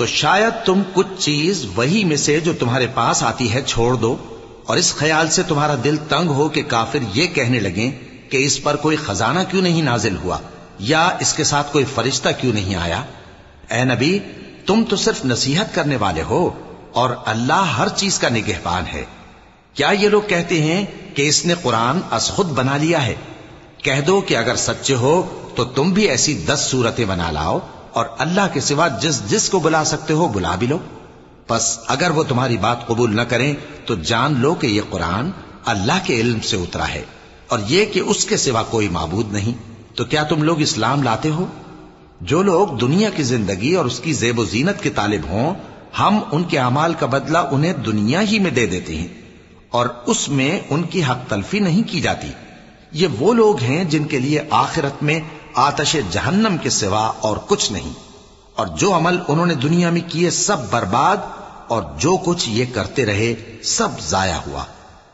تو شاید تم کچھ چیز وہی میں سے جو تمہارے پاس آتی ہے چھوڑ دو، اور اس خیال سے تمہارا دل تنگ ہو کہ کافر یہ کہنے لگیں کہ اس پر کوئی خزانہ کیوں نہیں نازل ہوا، یا اس کے ساتھ کوئی فرشتہ کیوں نہیں آیا۔ اے نبی، تم تو صرف نصیحت کرنے والے ہو، اور اللہ ہر چیز کا نگہبان ہے۔ کیا یہ لوگ کہتے ہیں کہ اس نے قرآن از خود بنا لیا ہے؟ کہہ دو کہ اگر سچے ہو تو تم بھی ایسی 10 صورتیں بنا لاؤ، اور اللہ کے سوا جس جس کو بلا سکتے ہو بلا بھی لو۔ پس اگر وہ تمہاری بات قبول نہ کریں تو جان لو کہ یہ قرآن اللہ کے علم سے اترا ہے، اور یہ کہ اس کے سوا کوئی معبود نہیں۔ تو کیا تم لوگ اسلام لاتے ہو؟ جو لوگ دنیا کی زندگی اور اس کی زیب و زینت کے طالب ہوں، ہم ان کے اعمال کا بدلہ انہیں دنیا ہی میں دے دیتے ہیں، اور اس میں ان کی حق تلفی نہیں کی جاتی۔ یہ وہ لوگ ہیں جن کے لیے آخرت میں آتش جہنم کے سوا اور کچھ نہیں، اور جو عمل انہوں نے دنیا میں کیے سب برباد، اور جو کچھ یہ کرتے رہے سب ضائع ہوا۔